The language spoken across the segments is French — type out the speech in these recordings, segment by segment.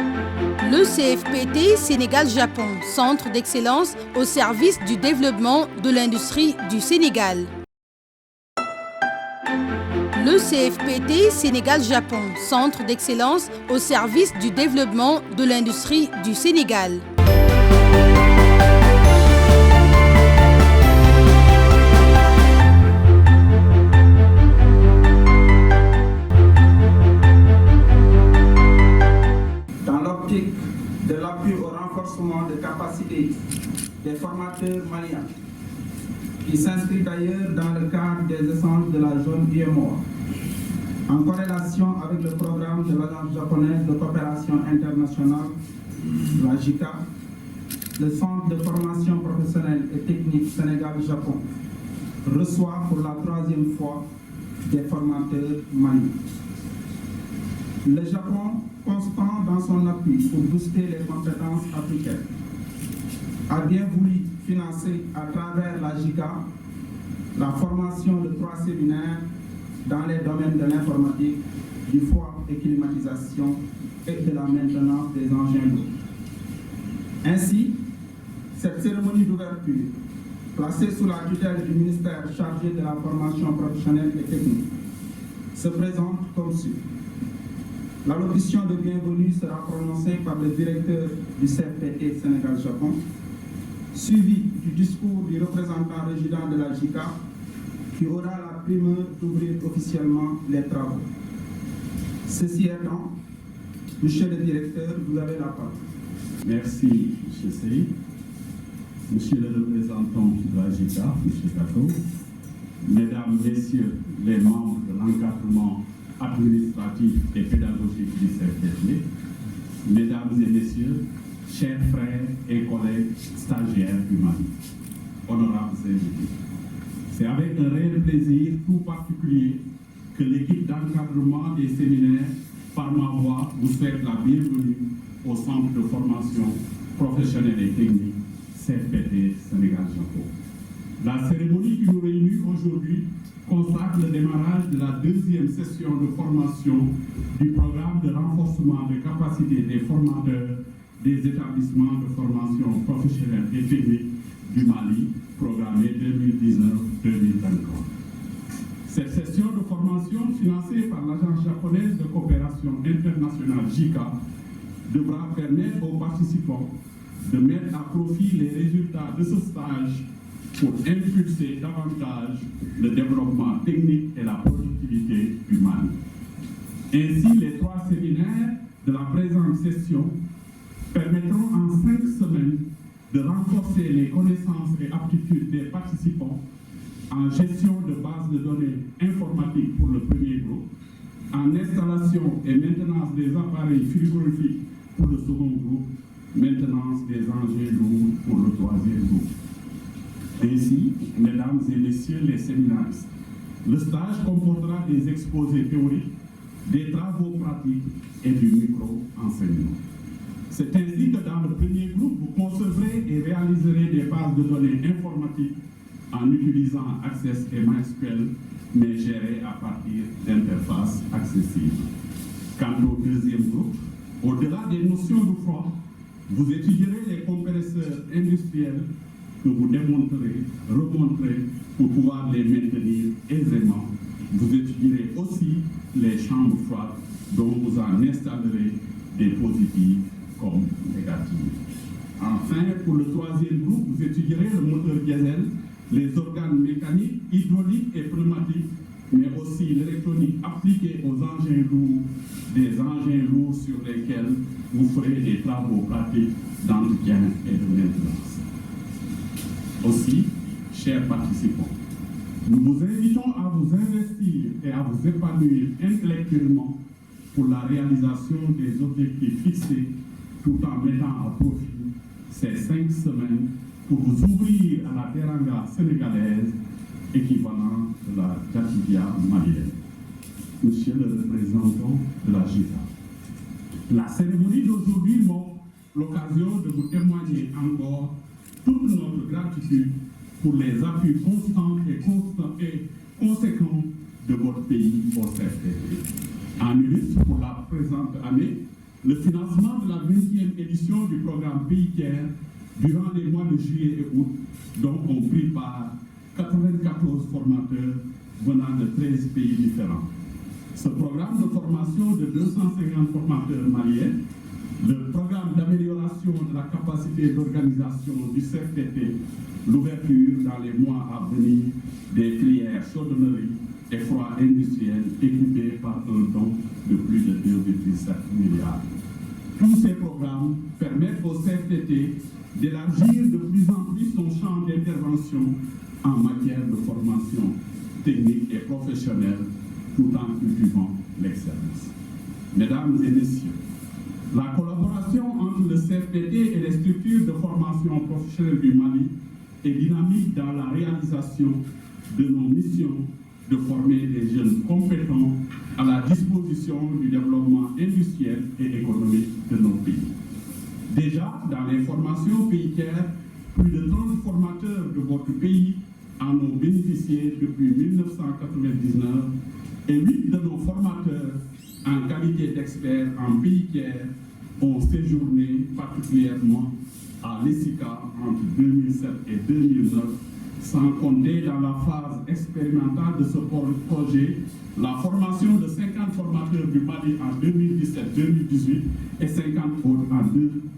Le CFPT Sénégal-Japon, centre d'excellence au service du développement de l'industrie du Sénégal. Le CFPT Sénégal-Japon, centre d'excellence au service du développement de l'industrie du Sénégal. Dans l'optique de l'appui au renforcement de capacités des formateurs maliens, qui s'inscrit d'ailleurs dans le cadre des échanges de la zone UEMOA, en corrélation avec le programme de l'Agence japonaise de coopération internationale, la JICA, le Centre de formation professionnelle et technique Sénégal-Japon reçoit pour la 3e fois des formateurs maliens. Le Japon, constant dans son appui pour booster les compétences africaines, a bien voulu financer à travers la JICA la formation de 3 séminaires dans les domaines de l'informatique, du froid et climatisation et de la maintenance des engins lourds. Ainsi, cette cérémonie d'ouverture, placée sous la tutelle du ministère chargé de la formation professionnelle et technique, se présente comme suit. L'allocution de bienvenue sera prononcée par le directeur du CFPT Sénégal-Japon, suivi du discours du représentant résident de la JICA, qui aura la primeur d'ouvrir officiellement les travaux. Ceci étant, Monsieur le directeur, vous avez la parole. Merci, M. Sey. Monsieur le représentant de la JICA, M. Kato, Mesdames, Messieurs les membres de l'encadrement administratif et pédagogique du CFPT, Mesdames et Messieurs, chers frères et collègues stagiaires du Mali, honorables invités. C'est avec un réel plaisir tout particulier que l'équipe d'encadrement des séminaires, par ma voix, vous souhaite la bienvenue au centre de formation professionnelle et technique CFPT Sénégal-Japon. La cérémonie qui nous réunit aujourd'hui consacre le démarrage de la 2e session de formation du programme de renforcement de capacité des formateurs des établissements de formation professionnelle et technique du Mali, programmé 2019-2023. Cette session de formation, financée par l'Agence japonaise de coopération internationale JICA, devra permettre aux participants de mettre à profit les résultats de ce stage pour impulser davantage le développement technique et la productivité du Mali. Ainsi, les 3 séminaires de la présente session permettront en 5 semaines de renforcer les connaissances et aptitudes des participants en gestion de bases de données informatiques pour le premier groupe, en installation et maintenance des appareils frigorifiques pour le second groupe, maintenance des engins lourds pour le 3e groupe. Ainsi, Mesdames et Messieurs les séminaristes, le stage comportera des exposés théoriques, des travaux pratiques et du micro-enseignement. C'est ainsi que dans le premier groupe, vous concevrez et réaliserez des bases de données informatiques en utilisant Access et MySQL, mais gérées à partir d'interfaces accessibles. Quant au 2e groupe, au-delà des notions de froid, vous étudierez les compresseurs industriels que vous démonterez, remonterez pour pouvoir les maintenir aisément. Vous étudierez aussi les chambres froides dont vous en installerez des positives comme négatives. Enfin, pour le 3e groupe, vous étudierez le moteur diesel, les organes mécaniques, hydrauliques et pneumatiques, mais aussi l'électronique appliquée aux engins lourds, des engins lourds sur lesquels vous ferez des travaux pratiques d'entretien et de maintenance. Aussi, chers participants, nous vous invitons à vous investir et à vous épanouir intellectuellement pour la réalisation des objectifs fixés, tout en mettant à profit ces 5 semaines pour vous ouvrir à la teranga sénégalaise, équivalent de la Jatibia malienne. Monsieur le représentant de la JICA, la cérémonie d'aujourd'hui m'offre l'occasion de vous témoigner encore toute notre gratitude pour les appuis constants et conséquents de votre pays au CFPT. En illustre pour la présente année le financement de la 20e édition du programme Pays Tiers durant les mois de juillet et août, dont ont pris part 94 formateurs venant de 13 pays différents. Ce programme de formation de 250 formateurs maliens, le programme d'amélioration de la capacité d'organisation du CFTT, l'ouverture dans les mois à venir des filières chaudronnerie et froid industriel équipés par un don de plus de 2,7 milliards. Tous ces programmes permettent au CFTT d'élargir de plus en plus son champ d'intervention en matière de formation technique et professionnelle tout en cultivant l'excellence. Mesdames et messieurs, la collaboration entre le CFTT et les structures de formation professionnelle du Mali est dynamique dans la réalisation de nos missions de former des jeunes compétents à la disposition du développement industriel et économique de nos pays. Déjà, dans les formations pays tiers, plus de 30 formateurs de votre pays en ont bénéficié depuis 1999 et 8 de nos formateurs en qualité d'experts en pays tiers ont séjourné particulièrement à l'ESICA entre 2007 et 2009, sans compter dans la phase expérimentale de ce projet la formation de 50 formateurs du Mali en 2017-2018 et 50 autres en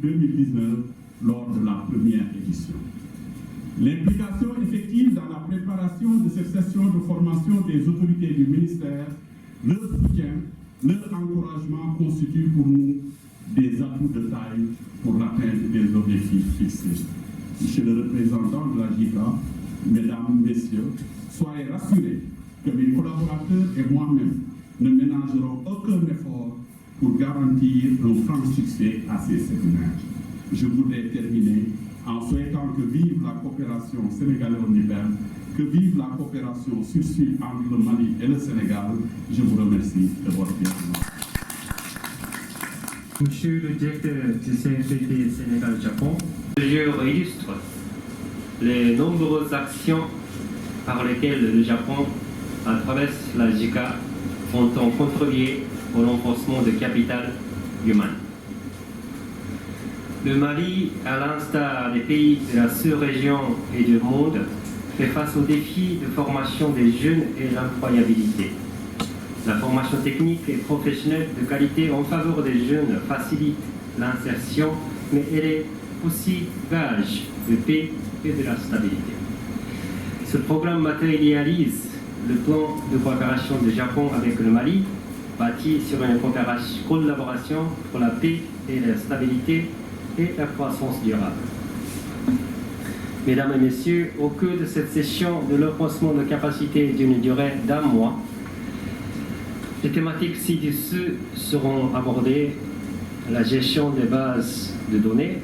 2019 lors de la première édition. L'implication effective dans la préparation de cette session de formation des autorités du ministère, leur soutien, leur encouragement constituent pour nous des atouts de taille pour l'atteinte des objectifs fixés. Monsieur le représentant de la JICA, Mesdames, Messieurs, soyez rassurés que mes collaborateurs et moi-même ne ménagerons aucun effort pour garantir un franc succès à ces séminaires. Je voudrais terminer en souhaitant que vive la coopération sénégalo-libane, que vive la coopération sud-sud entre le Mali et le Sénégal. Je vous remercie de votre bienvenue. Monsieur le directeur du CFTT Sénégal-Japon, je illustre les nombreuses actions par lesquelles le Japon, à travers la JICA, ont contribué au renforcement de capital humain. Le Mali, à l'instar des pays de la sous-région et du monde, fait face aux défis de formation des jeunes et l'employabilité. La formation technique et professionnelle de qualité en faveur des jeunes facilite l'insertion, mais elle est aussi gage de paix et de la stabilité. Ce programme matérialise le plan de coopération du Japon avec le Mali, bâti sur une collaboration pour la paix et la stabilité et la croissance durable. Mesdames et Messieurs, au cours de cette session de renforcement de capacité d'une durée d'1 mois, les thématiques ci-dessus seront abordées: la gestion des bases de données,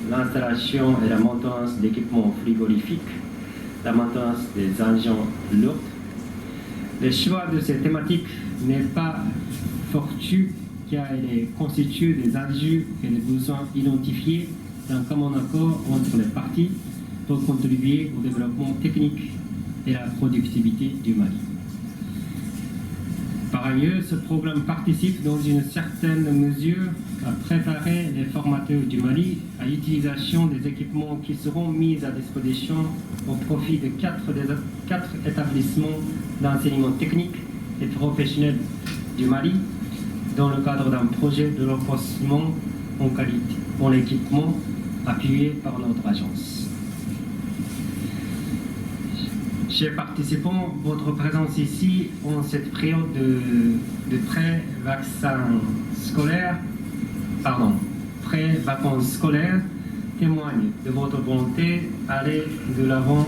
l'installation et la maintenance d'équipements frigorifiques, la maintenance des engins lourds. Le choix de ces thématiques n'est pas fortuit car il est constitué des enjeux et des besoins identifiés d'un commun accord entre les parties pour contribuer au développement technique et à la productivité du Mali. Par ailleurs, ce programme participe dans une certaine mesure à préparer les formateurs du Mali à l'utilisation des équipements qui seront mis à disposition au profit de 4 établissements d'enseignement technique et professionnel du Mali dans le cadre d'un projet de renforcement en qualité en équipement appuyé par notre agence. Chers participants, votre présence ici en cette période de pré-vacances scolaires témoigne de votre volonté à aller de l'avant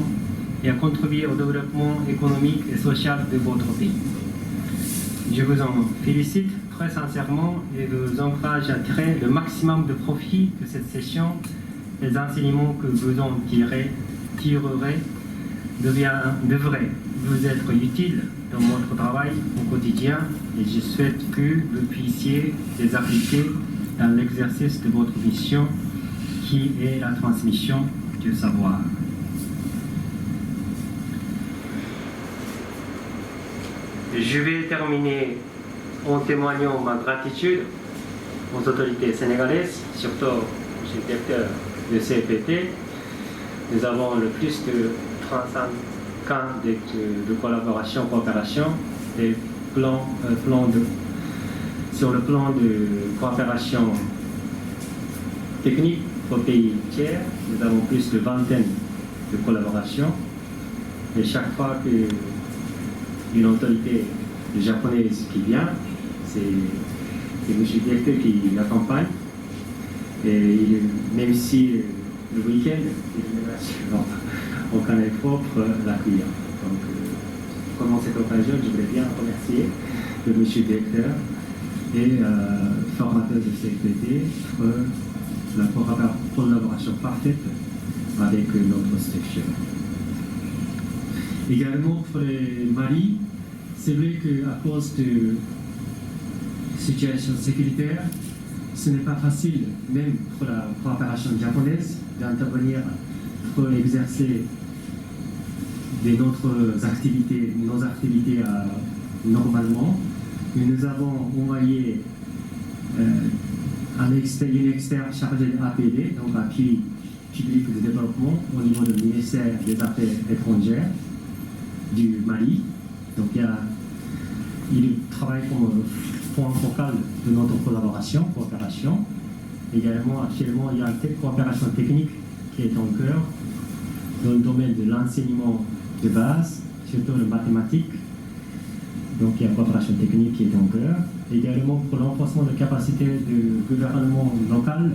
et à contribuer au développement économique et social de votre pays. Je vous en félicite très sincèrement et vous encourage à tirer le maximum de profit de cette session. Les enseignements que vous en tirerez devraient vous être utiles dans votre travail au quotidien et je souhaite que vous puissiez les appliquer dans l'exercice de votre mission qui est la transmission du savoir. Je vais terminer en témoignant ma gratitude aux autorités sénégalaises, surtout au directeur de CFPT. Nous avons le plus de 35 ans de collaboration, coopération, et sur le plan de coopération technique aux pays tiers, nous avons plus de vingtaine de collaborations. Et chaque fois qu'une autorité japonaise qui vient, c'est M. Directeur qui l'accompagne. Et même si le week-end, il n'a aucun effort pour l'accueillir. Donc, pendant cette occasion, je voudrais bien remercier le M. Directeur et formateur de CFPT pour la collaboration parfaite avec notre structure. Également pour le Mali, c'est vrai qu'à cause de situation sécuritaire, ce n'est pas facile, même pour la coopération japonaise, d'intervenir pour exercer nos activités normalement. Et nous avons envoyé une expert chargé de APD, donc appui public de développement, au niveau du ministère des Affaires étrangères du Mali. Donc il travaille comme point focal de notre coopération. Également, actuellement, il y a une coopération technique qui est en cœur dans le domaine de l'enseignement de base, surtout les mathématiques. Donc il y a une coopération technique qui est en cœur. Également pour l'enforcement de capacité du gouvernement local,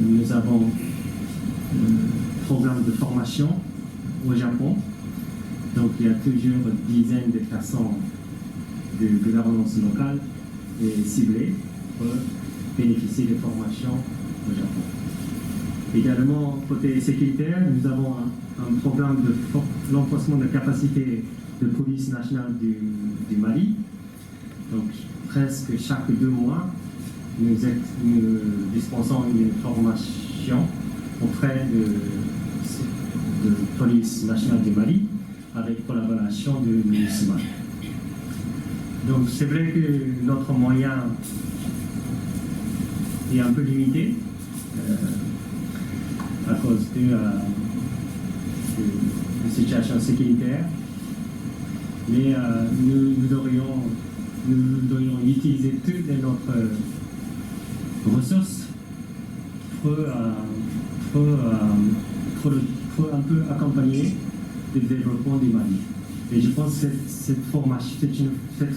nous avons un programme de formation au Japon. Donc il y a toujours dizaines de personnes de gouvernance locale et ciblées pour bénéficier de formations au Japon. Également, côté sécuritaire, nous avons un programme de l'enforcement de capacité de police nationale du Mali. Donc, presque chaque 2 mois, nous dispensons une formation auprès de police nationale du Mali avec collaboration du MINUSMA. Donc, c'est vrai que notre moyen est un peu limité à cause de la situation sécuritaire. Mais nous devrions utiliser toutes notre ressources pour un peu accompagner le développement du Mali. Et je pense que cette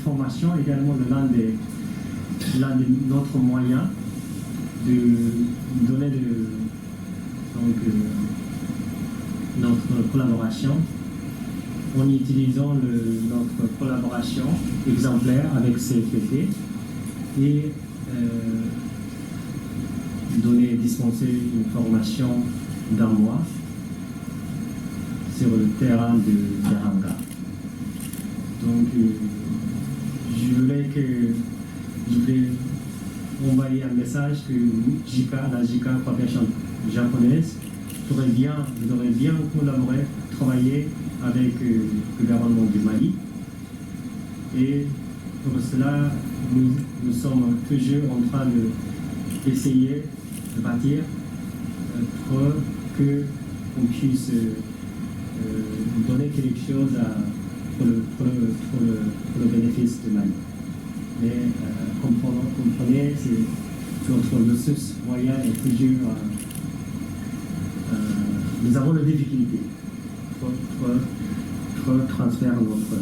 formation est également l'un de notre moyen de donner notre collaboration en utilisant notre collaboration exemplaire avec CFPT et dispenser une formation d'1 mois sur le terrain de Teranga. Donc, je voulais envoyer un message que la JICA Coopération japonaise aurait bien collaboré, travaillé avec le gouvernement du Mali. Et pour cela, nous sommes toujours en train d'essayer de bâtir pour qu'on puisse donner quelque chose pour le bénéfice du Mali. Mais comprenez, notre ressource moyenne est toujours... nous avons des difficultés pour transférer notre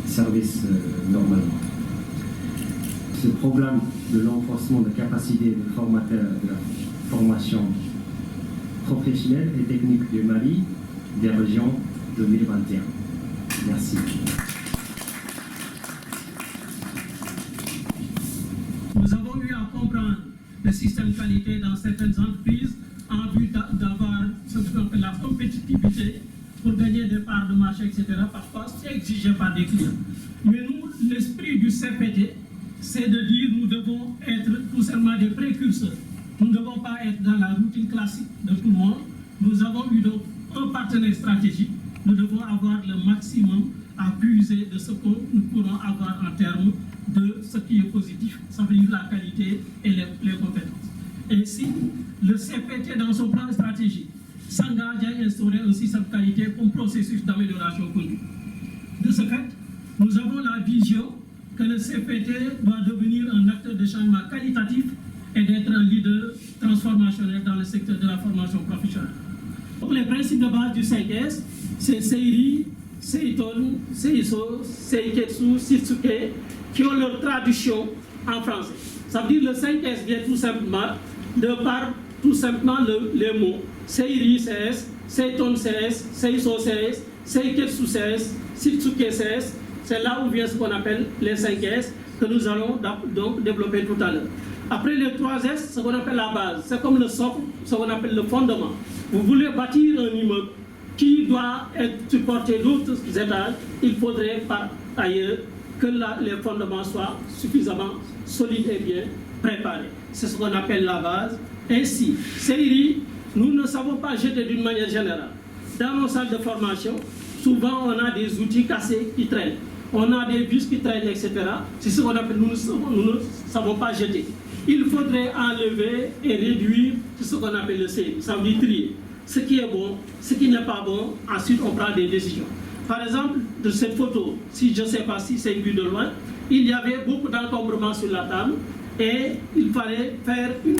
service normalement. Ce programme de l'enforcement de capacité de formateurs de la formation professionnelle et technique du Mali des régions 2021. Merci. Nous avons eu à comprendre le système qualité dans certaines entreprises en vue d'avoir ce qu'on appelle la compétitivité pour gagner des parts de marché, etc. Parfois, c'est exigé par des clients. Mais nous, l'esprit du CFPT, c'est de dire nous devons être tout simplement des précurseurs. Nous ne devons pas être dans la routine classique de tout le monde. Nous avons eu donc un partenaire stratégique. Nous devons avoir le maximum à puiser de ce que nous pourrons avoir en termes de ce qui est positif, ça veut dire la qualité et les compétences. Ainsi, le CPT, dans son plan stratégique, s'engage à instaurer un système de qualité comme processus d'amélioration continue. De ce fait, nous avons la vision que le CPT doit devenir un acteur de changement qualitatif et d'être un leader transformationnel dans le secteur de la formation professionnelle. Donc, les principes de base du 5S, c'est Seiri, Seiton, Seiso, Seiketsu, Shitsuke, qui ont leur traduction en français. Ça veut dire le 5S vient tout simplement de par tout simplement les mots Seiri CS, Seiton CS, Seiso CS, Seiketsu CS, Shitsuke CS. C'est là où vient ce qu'on appelle les 5S que nous allons donc développer tout à l'heure. Après les 3S, ce qu'on appelle la base, c'est comme le socle, ce qu'on appelle le fondement. Vous voulez bâtir un immeuble qui doit être supporté d'autres étages, il faudrait par ailleurs que les fondements soient suffisamment solides et bien préparés. C'est ce qu'on appelle la base. Ainsi, Seiri, nous ne savons pas jeter d'une manière générale. Dans nos salles de formation, souvent on a des outils cassés qui traînent. On a des bus qui traînent, etc. C'est ce qu'on appelle, nous ne savons pas jeter. Il faudrait enlever et réduire ce qu'on appelle le CI. Ça veut dire trier. Ce qui est bon, ce qui n'est pas bon, ensuite on prend des décisions. Par exemple, de cette photo, si je ne sais pas si c'est vu de loin, il y avait beaucoup d'encombrements sur la table et il fallait faire une